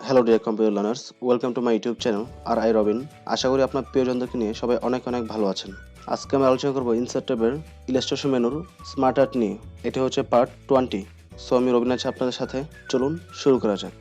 Hello dear computer learners, welcome to my YouTube channel আর I Robin. আশা করি আপনার প্রিয়জনদেরকে নিয়ে সবাই অনেক অনেক ভালো আছেন। আজকে আমি আলোচনা করবো ইনসার্ট ট্যাবের ইলাস্ট্রেশন মেনুর স্মার্ট আর্ট নিয়ে। এটি হচ্ছে পার্ট 20। সো আমি রবিন আছি আপনাদের সাথে। চলুন শুরু করা যাক।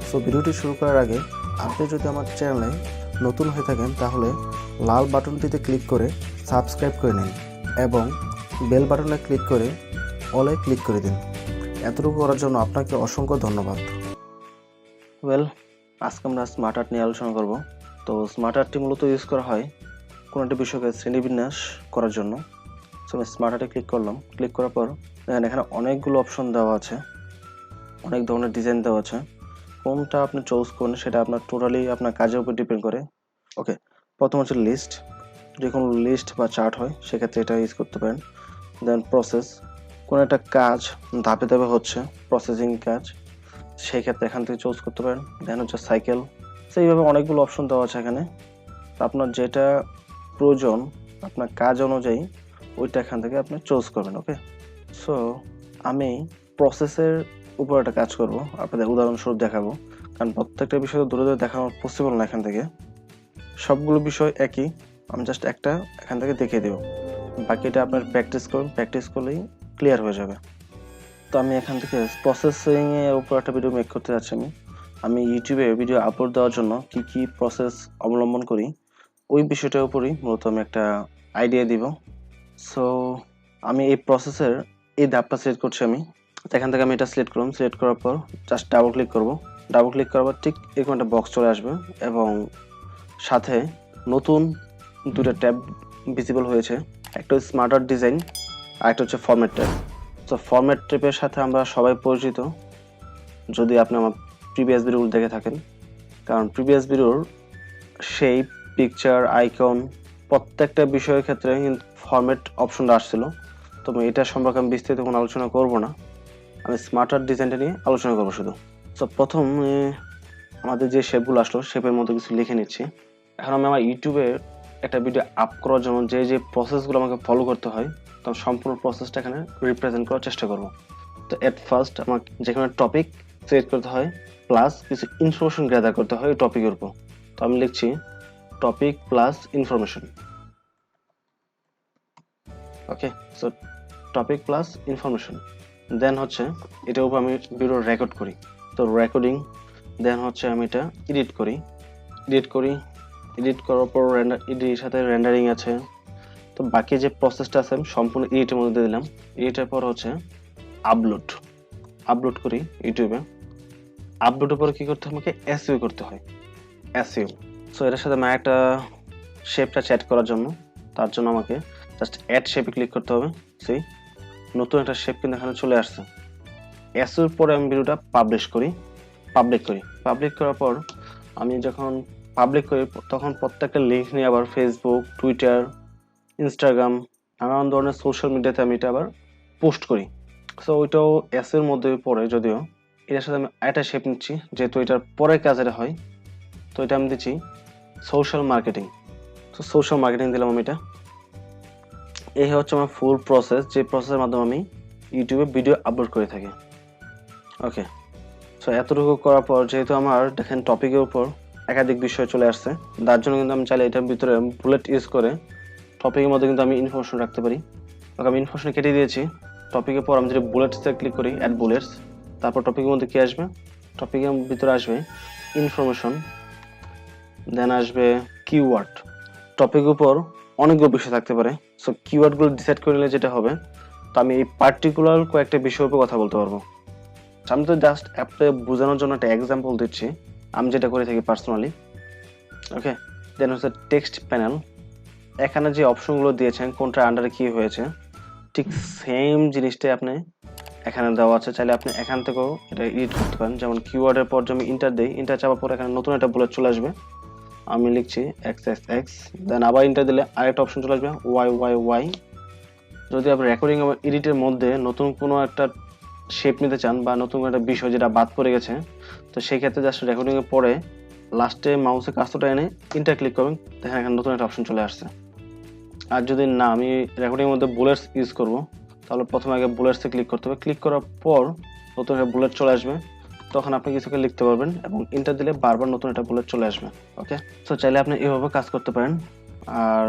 সো ভিডিওটি শুরু করার আগে আপনি যদি আমার চ্যানেলে নতুন হয়ে থাকেন তাহলে লাল বাটনটিতে ক্লিক করে সাবস্ক্রাইব করে নিন এবং বেল বাটনে ক্লিক করে অলে ক্লিক করে দিন। এতটুকু করার জন্য আপনাকে অসংখ্য ধন্যবাদ। আজকে আমরা স্মার্ট আর্ট নিয়ে আলোচনা করব। তো স্মার্ট আর্টটি মূলত ইউজ করা হয় কোনো একটা বিষয়কে শ্রেণীবিন্যাস করার জন্য। সো আমি স্মার্ট আর্টে ক্লিক করলাম। ক্লিক করার পর এখানে অনেকগুলো অপশন দেওয়া আছে, অনেক ধরনের ডিজাইন দেওয়া আছে। কোনটা আপনি চুজ করেন সেটা আপনার টোটালি আপনার কাজের উপর ডিপেন্ড করে। ওকে, প্রথম হচ্ছে লিস্ট। যে কোনো লিস্ট বা চার্ট হয় সেক্ষেত্রে এটা ইউজ করতে পারেন। দেন প্রসেস, কোনো একটা কাজ ধাপে ধাপে হচ্ছে, প্রসেসিং কাজ, সেই ক্ষেত্রে এখান থেকে চুজ করতে পারেন। দেন হচ্ছে সাইকেল। তো এইভাবে অনেকগুলো অপশন দেওয়া আছে এখানে। আপনার যেটা প্রয়োজন আপনার কাজ অনুযায়ী ওইটা এখান থেকে আপনি চুজ করবেন। ওকে, সো আমি প্রসেসের উপর একটা কাজ করব, আপনাদের উদাহরণস্বরূপ দেখাবো, কারণ প্রত্যেকটা বিষয় দূরে দূরে দেখানো পসিবল না। এখান থেকে সবগুলো বিষয় একই, আমি জাস্ট একটা এখান থেকে দেখিয়ে দেব, বাকিটা আপনার প্র্যাকটিস করুন, প্র্যাকটিস করলেই ক্লিয়ার হয়ে যাবে। তো আমি এখান থেকে প্রসেসিং এর উপর একটা ভিডিও মেক করতে যাচ্ছি। আমি ইউটিউবে ভিডিও আপলোড দেওয়ার জন্য কি কি প্রসেস অবলম্বন করি ওই বিষয়টার উপরই মূলত আমি একটা আইডিয়া দিব। সো আমি এই প্রসেসের এই ধাপটা সিলেক্ট করছি। আমি এখান থেকে আমি এটা সিলেক্ট করলাম। সিলেক্ট করার পর জাস্ট ডাবল ক্লিক করব। ডাবল ক্লিক করার পর ঠিক এরকম একটা বক্স চলে আসবে এবং সাথে নতুন দুটো ট্যাব ভিজিবল হয়েছে। একটা হচ্ছে স্মার্ট আর্ট ডিজাইন আর একটা হচ্ছে ফরম্যাট ট্যাব। তো ফরম্যাট ট্যাবের সাথে আমরা সবাই পরিচিত যদি আপনি আমার প্রিভিয়াস ভিডিও দেখে থাকেন, কারণ প্রিভিয়াস ভিডিওর শেপ, পিকচার, আইকন প্রত্যেকটা বিষয়ের ক্ষেত্রে কিন্তু ফরম্যাট অপশনটা আসছিল। তো এটা সম্পর্কে আমি বিস্তারিত কোনো আলোচনা করব না, আমি স্মার্ট আর্ট ডিজাইনটা নিয়ে আলোচনা করবো শুধু। তো প্রথম আমাদের যে শেপগুলো আসলো শেপের মধ্যে কিছু লিখে নিচ্ছি। এখন আমি আমার ইউটিউবে একটা ভিডিও আপ করার জন্য যে যে প্রসেসগুলো আমাকে ফলো করতে হয় তো সম্পূর্ণ প্রসেসটা এখানে রিপ্রেজেন্ট করার চেষ্টা করব। তো এট ফার্স্ট আমাকে যেখানে টপিক সিলেক্ট করতে হয় প্লাস কিছু ইনফরমেশন গ্যাদার করতে হয় ওই টপিকের উপর। তো আমি লিখছি টপিক প্লাস ইনফরমেশন। ওকে, সো টপিক প্লাস ইনফরমেশন। দেন হচ্ছে এটার উপর আমি ভিডিও রেকর্ড করি। তো রেকর্ডিং, দেন হচ্ছে আমি এটা এডিট করি। এডিট করার পর এডিটের সাথে রেন্ডারিং আছে। তো বাকি যে প্রসেসটা আছে আমি সম্পূর্ণ এডিটের মধ্যে দিলাম। এডিটের পর হচ্ছে আপলোড করি ইউটিউবে। আপলোডের পর কি করতে হয়, আমাকে এসইও করতে হয়, এসইও। সো এটার সাথে আমি একটা শেপটা চ্যাট করার জন্য, তার জন্য আমাকে জাস্ট অ্যাড শেপে ক্লিক করতে হবে। সেই নতুন একটা শেপ কিন্তু এখানে চলে আসছে। এসইওর পরে আমি ভিডিওটা পাবলিক করার পর আমি যখন পাবলিক করি তখন প্রত্যেকটা লিঙ্ক নিয়ে আবার ফেসবুক, টুইটার, ইনস্টাগ্রাম নানান ধরনের সোশ্যাল মিডিয়াতে আমি এটা আবার পোস্ট করি। সো ওইটাও এসইওর মধ্যে পড়ে, যদিও এটার সাথে আমি একটা শেপ নিচ্ছি যেহেতু এটার পরের কাজের হয়। তো এটা আমি দিচ্ছি সোশ্যাল মার্কেটিং। তো সোশ্যাল মার্কেটিং দিলাম আমি এটা। এই হচ্ছে আমার ফুল প্রসেস, যে প্রসেসের মাধ্যমে আমি ইউটিউবে ভিডিও আপলোড করে থাকি। ওকে, সো এতটুকু করার পর যেহেতু আমার দেখেন টপিকের উপর একাধিক বিষয় চলে আসছে, তার জন্য কিন্তু আমি চাইলে এটার ভিতরে বুলেট ইউজ করে টপিকের মধ্যে কিন্তু আমি ইনফরমেশন রাখতে পারি। ওকে, আমি ইনফরমেশন কেটে দিয়েছি। টপিকের পর আমি যদি বুলেটসে ক্লিক করি, অ্যাড বুলেটস, তারপর টপিকের মধ্যে কি আসবে, টপিকের ভিতরে আসবে ইনফরমেশন, দেন আসবে কিওয়ার্ড। টপিকের উপর অনেকগুলো বিষয় থাকতে পারে, সো কিওয়ার্ডগুলো ডিসাইড করে নিলে যেটা হবে, তো আমি এই পার্টিকুলার কয়েকটা বিষয়ের উপর কথা বলতে পারবো। আমি তো জাস্ট অ্যাপটা বোঝানোর জন্য একটা এক্সাম্পল দিচ্ছি আমি যেটা করে থাকি পার্সোনালি। ওকে, দেন হচ্ছে টেক্সট প্যানেল। এখানে যে অপশনগুলো দিয়েছেন কোনটার আন্ডারে কি হয়েছে ঠিক সেম জিনিসটাই আপনি এখানে দেওয়া আছে, চাইলে আপনি এখান থেকেও এটা এডিট করতে পারেন। যেমন কিওয়ার্ডের পর আমি ইন্টার দিই, ইন্টার চাপার পর এখানে নতুন একটা বুলেট চলে আসবে, আমি লিখছি এক্স এক্স এক্স, দেন আবার ইন্টার দিলে আরেকটা অপশন চলে আসবে ওয়াই ওয়াই ওয়াই। যদি আপনি রেকর্ডিং এবং এডিটের মধ্যে নতুন কোনো একটা শেপ নিতে চান বা নতুন একটা বিষয় যেটা বাদ পড়ে গেছে, তো সেই ক্ষেত্রে জাস্ট রেকর্ডিং এর পরে লাস্টে মাউসে কার্সরটা এনে ইন্টার ক্লিক করবেন, দেখেন এখানে নতুন একটা অপশন চলে আসছে। আর যদি না আমি রেকর্ডিংয়ের মধ্যে বুলেটস ইউজ করব, তাহলে প্রথমে আগে বুলেটসে ক্লিক করতে হবে। ক্লিক করার পর নতুন একটা বুলেট চলে আসবে, তখন আপনি কিছুকে লিখতে পারবেন এবং ইন্টার দিলে বারবার নতুন একটা বুলেট চলে আসবে। ওকে, সো চাইলে আপনি এইভাবে কাজ করতে পারেন। আর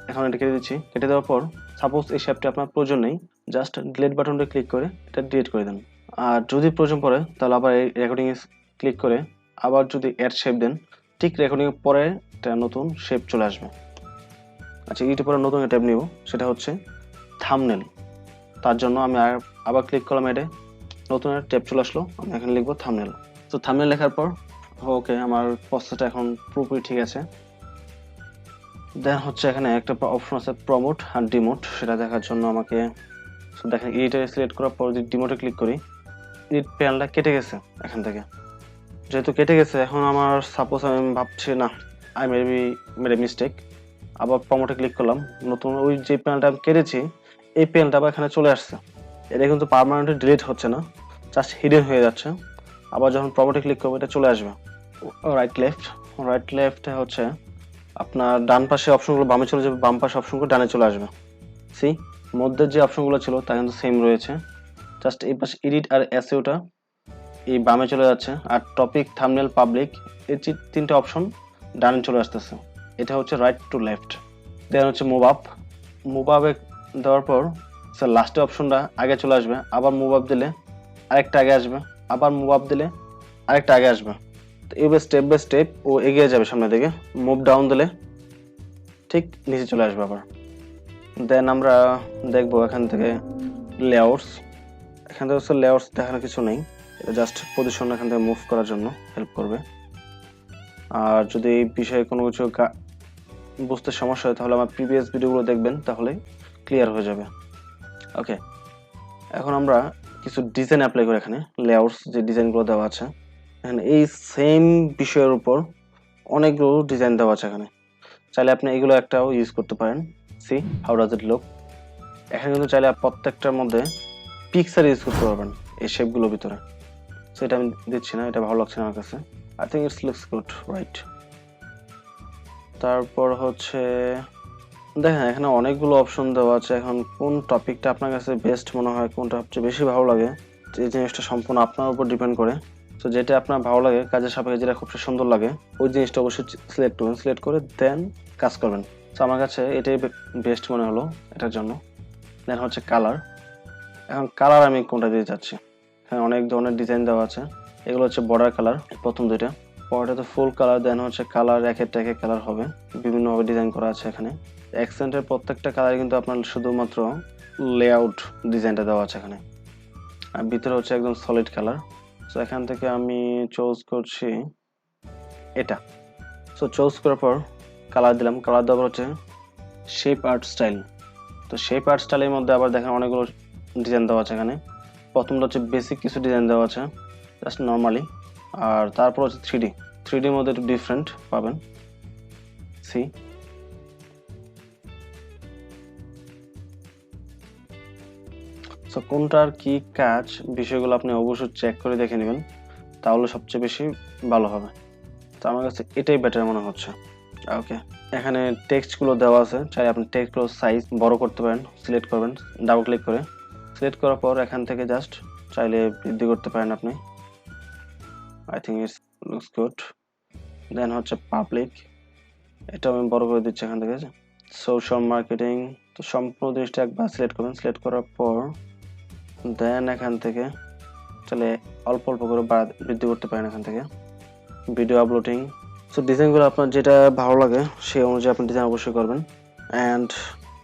এখন এটা কেটে দিচ্ছি। কেটে দেওয়ার পর সাপোজ এই শেপটা আপনার প্রয়োজন নেই, জাস্ট ডিলিট বাটনটা ক্লিক করে এটা ডিলিট করে দেন। আর যদি প্রয়োজন পড়ে তাহলে আবার এই রেকর্ডিং এ ক্লিক করে আবার যদি অ্যাড শেপ দেন, ঠিক রেকর্ডিং এর পরে একটা নতুন শেপ চলে আসবে। আচ্ছা, এইটার পরে নতুন ট্যাব নিব, সেটা হচ্ছে থাম্বনেল। তার জন্য আমি আবার ক্লিক করলাম, এডে নতুন একটা ট্যাব চলে আসলো। আমি এখানে লিখবো থাম্বনেল। তো থাম্বনেল লেখার পর ওকে, আমার প্রসেসটা এখন পুরোপুরি ঠিক আছে। দেন হচ্ছে এখানে একটা অপশন আছে প্রমোট আর ডিমোট, সেটা দেখার জন্য আমাকে দেখেন এডিটর সিলেক্ট করার পর যদি ডিমোটে ক্লিক করি, এডিট প্যানেলটা কেটে গেছে এখান থেকে। যেহেতু কেটে গেছে, এখন আমার সাপোজ আমি ভাবছি না আই মেড মিস্টেক, আবার প্রমোটে ক্লিক করলাম, নতুন ওই যে প্যানেলটা আমি কেটেছি এই প্যানেলটা আবার এখানে চলে আসছে। এটা কিন্তু পার্মানেন্টলি ডিলিট হচ্ছে না, জাস্ট হিডেন হয়ে যাচ্ছে। আবার যখন প্রমোটে ক্লিক করবো এটা চলে আসবে। রাইট লেফট হচ্ছে আপনার ডান পাশে অপশনগুলো বামে চলে যাবে, বাম পাশে অপশনগুলো ডানে চলে আসবে। সি মধ্যে যে অপশনগুলো ছিল তা কিন্তু সেম রয়েছে, জাস্ট এই পাশে এডিট আর এসইওটা এই বামে চলে যাচ্ছে, আর টপিক থাম্বনেল পাবলিক এই তিনটে অপশন ডানে চলে আসতেছে। এটা হচ্ছে রাইট টু লেফট। দেন হচ্ছে মুভ আপে দেওয়ার পর স্যার লাস্টে অপশনটা আগে চলে আসবে, আবার মুভ আপ দিলে আরেকটা আগে আসবে, আবার মুভ আপ দিলে আরেকটা আগে আসবে। তো এইভাবে স্টেপ বাই স্টেপ ও এগিয়ে যাবে সামনের দিকে। মুভ ডাউন দিলে ঠিক নিচে চলে আসবে আবার। দেন আমরা দেখবো এখান থেকে লেআউটস। এখান থেকে হচ্ছে লেআউটস দেখানোর কিছু নেই, এটা জাস্ট পজিশন এখান থেকে মুভ করার জন্য হেল্প করবে। আর যদি এই বিষয়ে কোনো কিছু বুঝতে সমস্যা হয় তাহলে আমার প্রিভিয়াস ভিডিওগুলো দেখবেন, তাহলে ক্লিয়ার হয়ে যাবে। ওকে, এখন আমরা কিছু ডিজাইন অ্যাপ্লাই করি। এখানে লেআউটস যে ডিজাইনগুলো দেওয়া আছে, এখানে এই সেম বিষয়ের উপর অনেকগুলো ডিজাইন দেওয়া আছে। এখানে চাইলে আপনি এগুলো একটাও ইউজ করতে পারেন। C how does it look. এখানে কিন্তু চাইলে প্রত্যেকটার মধ্যে পিকচার ইউজ করতে পারবেন এই শেপগুলোর ভিতরে। সো এটা আমি দিচ্ছি না, এটা ভালো লাগছে না আমার কাছে। I think it's looks good, right. তারপর হচ্ছে দেখেন এখানে অনেকগুলো অপশন দেওয়া আছে। এখন কোন টপিকটা আপনার কাছে বেস্ট মনে হয়, কোনটা সবচেয়ে বেশি ভালো লাগে, এই জিনিসটা সম্পূর্ণ আপনার উপর ডিপেন্ড করে। তো যেটা আপনার ভালো লাগে, কাজের সাপেক্ষে যেটা খুব সুন্দর লাগে, ওই জিনিসটা অবশ্যই সিলেক্ট করবেন। সিলেক্ট করে দেন কাজ করবেন। তো আমার কাছে এটাই বেস্ট মনে হলো এটার জন্য। দেন হচ্ছে কালার। এখন কালার আমি কোনটা দিতে চাচ্ছি, এখানে অনেক ধরনের ডিজাইন দেওয়া আছে। এগুলো হচ্ছে বর্ডার কালার, প্রথম দুইটা। পরেরটা ফুল কালার। দেন হচ্ছে কালার এক একটা কালার হবে, বিভিন্নভাবে ডিজাইন করা আছে এখানে। অ্যাকসেন্টের প্রত্যেকটা কালার কিন্তু আপনার শুধুমাত্র লেআউট ডিজাইনটা দেওয়া আছে এখানে। আর ভিতরে হচ্ছে একদম সলিড কালার। সো এখান থেকে আমি চুজ করছি এটা। সো চুজ করার পর কালার দিলাম। কালার দেওয়ার হচ্ছে শেপ আর্ট স্টাইল। তো শেপ আর্ট স্টাইলের মধ্যে আবার দেখেন অনেকগুলো ডিজাইন দেওয়া আছে এখানে। প্রথমটা হচ্ছে বেসিক কিছু ডিজাইন দেওয়া আছে জাস্ট নর্মালি। আর তারপর হচ্ছে 3D মধ্যে একটু ডিফারেন্ট পাবেন। সি সো কোনটার কি কাজ, বিষয়গুলো আপনি অবশ্যই চেক করে দেখে নেবেন, তাহলে সবচেয়ে বেশি ভালো হবে। তো আমার কাছে এটাই বেটার মনে হচ্ছে। ওকে, এখানে টেক্সটগুলো দেওয়া আছে, চাই আপনি টেক্সটগুলো সাইজ বড় করতে পারেন। সিলেক্ট করবেন ডাবল ক্লিক করে। সিলেক্ট করার পর এখান থেকে জাস্ট চাইলে বৃদ্ধি করতে পারেন আপনি। I think it's looks good. Then হচ্ছে পাবলিক, এটা আমি বড় করে দিচ্ছি এখান থেকে। সোশ্যাল মার্কেটিং, তো সম্পূর্ণ জিনিসটা একবার সিলেক্ট করবেন। সিলেক্ট করার পর দেন এখান থেকে চাইলে অল্প অল্প করে বৃদ্ধি করতে পারেন এখান থেকে। Video uploading. সো ডিজাইনগুলো আপনার যেটা ভালো লাগে সেই অনুযায়ী আপনি ডিজাইন অবশ্যই করবেন। অ্যান্ড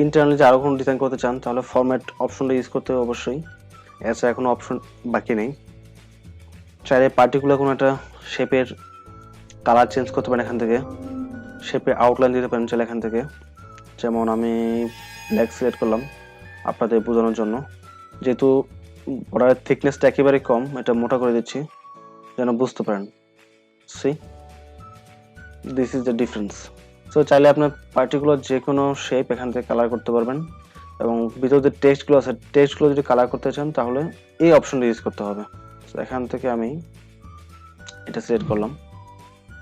ইন্টারনালি যে আরও কোনো ডিজাইন করতে চান তাহলে ফরম্যাট অপশনটা ইউজ করতে হবে অবশ্যই। এছাড়া কোনো অপশন বাকি নেই। চাইলে পার্টিকুলার কোনো একটা শেপের কালার চেঞ্জ করতে পারেন এখান থেকে। শেপে আউটলাইন দিতে পারেন চাইলে এখান থেকে। যেমন আমি ব্ল্যাক সিলেক্ট করলাম আপনাদের বোঝানোর জন্য, যেহেতু বর্ডারের থিকনেসটা একেবারে কম, এটা মোটা করে দিচ্ছি যেন বুঝতে পারেন। C this is the difference. So চাইলে আপনার পার্টিকুলার যে কোনো শেপ এখান থেকে কালার করতে পারবেন, এবং ভিতরে যে টেক্সটগুলো আছে টেক্সটগুলো যদি কালার করতে চান তাহলে এই অপশনটা ইউজ করতে হবে। সো এখান থেকে আমি এটা সিলেক্ট করলাম।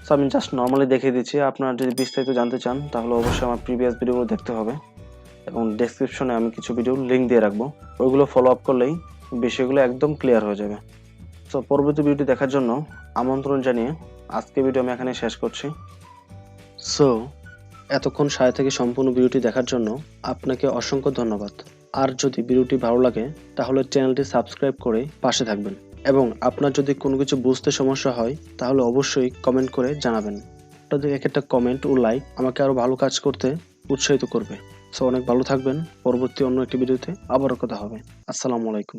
সো আমি জাস্ট নর্মালি দেখিয়ে দিচ্ছি। আপনারা যদি বিস্তারিত জানতে চান তাহলে অবশ্যই আমার প্রিভিয়াস ভিডিওগুলো দেখতে হবে এবং ডেসক্রিপশনে আমি কিছু ভিডিও লিঙ্ক দিয়ে রাখবো, ওইগুলো ফলো আপ করলেই বিষয়গুলো একদম ক্লিয়ার হয়ে যাবে। সো পরবর্তী ভিডিওটি দেখার জন্য আমন্ত্রণ জানিয়ে আজকে ভিডিও আমি এখানে শেষ করছি। সো এতক্ষণ সাথে থেকে সম্পূর্ণ ভিডিওটি দেখার জন্য আপনাকে অসংখ্য ধন্যবাদ। আর যদি ভিডিওটি ভালো লাগে তাহলে চ্যানেলটি সাবস্ক্রাইব করে পাশে থাকবেন এবং আপনার যদি কোনো কিছু বুঝতে সমস্যা হয় তাহলে অবশ্যই কমেন্ট করে জানাবেন। আপনাদের এক একটা কমেন্ট ও লাইক আমাকে আরো ভালো কাজ করতে উৎসাহিত করবে। সো অনেক ভালো থাকবেন। পরবর্তী অন্য একটি ভিডিওতে আবারও কথা হবে। আসসালামু আলাইকুম।